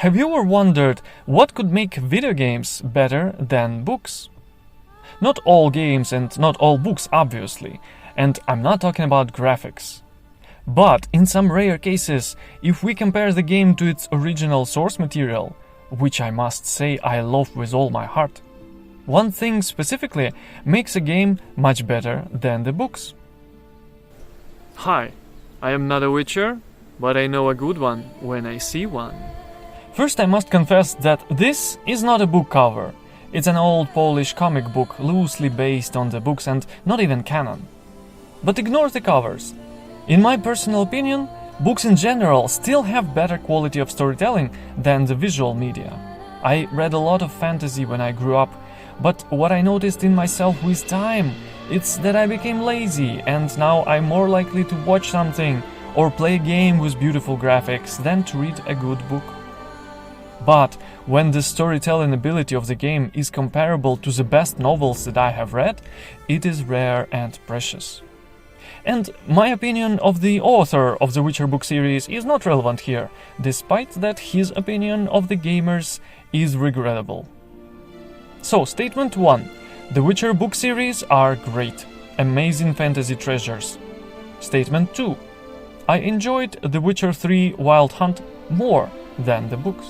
Have you ever wondered what could make video games better than books? Not all games and not all books, obviously, and I'm not talking about graphics. But in some rare cases, if we compare the game to its original source material, which I must say I love with all my heart, one thing specifically makes a game much better than the books. Hi, I am Not-a-witchr, but I know a good one when I see one. First, I must confess that this is not a book cover. It's an old Polish comic book loosely based on the books and not even canon. But ignore the covers. In my personal opinion, books in general still have better quality of storytelling than the visual media. I read a lot of fantasy when I grew up, but what I noticed in myself with time, it's that I became lazy and now I'm more likely to watch something or play a game with beautiful graphics than to read a good book. But when the storytelling ability of the game is comparable to the best novels that I have read, it is rare and precious. And my opinion of the author of the Witcher book series is not relevant here, despite that his opinion of the gamers is regrettable. So, statement 1. The Witcher book series are great, amazing fantasy treasures. Statement 2. I enjoyed The Witcher 3 Wild Hunt more than the books.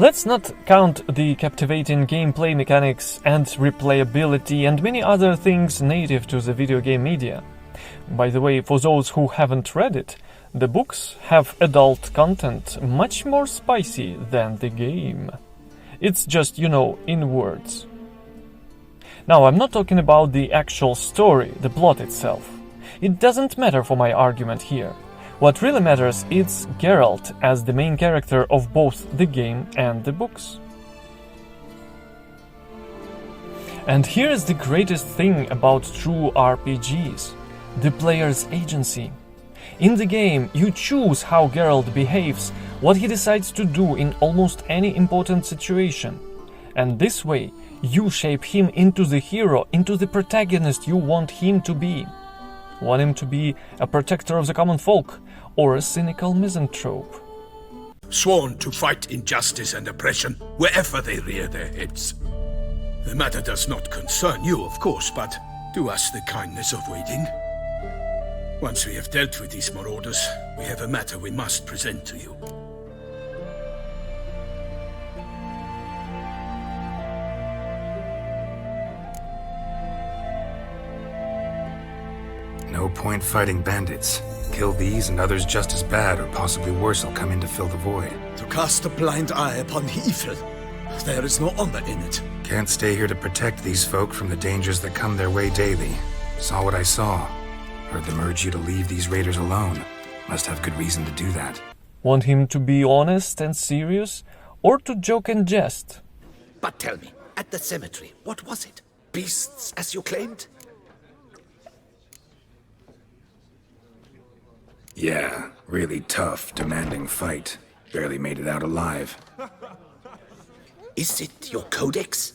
Let's not count the captivating gameplay mechanics and replayability and many other things native to the video game media. By the way, for those who haven't read it, the books have adult content much more spicy than the game. It's just, in words. Now, I'm not talking about the actual story, the plot itself. It doesn't matter for my argument here. What really matters is Geralt as the main character of both the game and the books. And here is the greatest thing about true RPGs: the player's agency. In the game, you choose how Geralt behaves, what he decides to do in almost any important situation. And this way, you shape him into the hero, into the protagonist you want him to be. Want him to be a protector of the common folk, or a cynical misanthrope? Sworn to fight injustice and oppression wherever they rear their heads. The matter does not concern you, of course, but do us the kindness of waiting. Once we have dealt with these marauders, we have a matter we must present to you. No point fighting bandits. Kill these and others just as bad or possibly worse will come in to fill the void. To cast a blind eye upon the evil. There is no honor in it. Can't stay here to protect these folk from the dangers that come their way daily. Saw what I saw. Heard them urge you to leave these raiders alone. Must have good reason to do that. Want him to be honest and serious, or to joke and jest? But tell me, at the cemetery, what was it? Beasts, as you claimed? Yeah, really tough, demanding fight. Barely made it out alive. Is it your codex?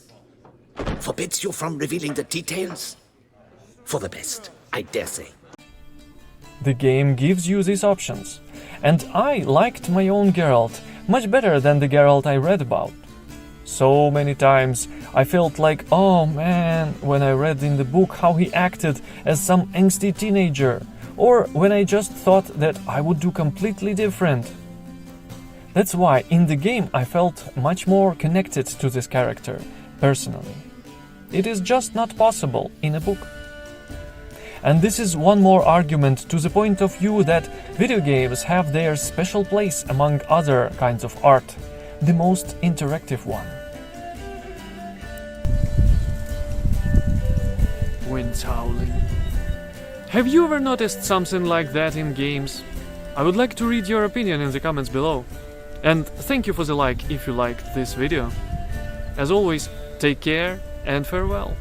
Forbids you from revealing the details? For the best, I dare say. The game gives you these options, and I liked my own Geralt much better than the Geralt I read about. So many times I felt like, oh man, when I read in the book how he acted as some angsty teenager, or when I just thought that I would do completely different. That's why in the game I felt much more connected to this character, personally. It is just not possible in a book. And this is one more argument to the point of view that video games have their special place among other kinds of art, the most interactive one. Wind's howling. Have you ever noticed something like that in games? I would like to read your opinion in the comments below. And thank you for the like if you liked this video. As always, take care and farewell.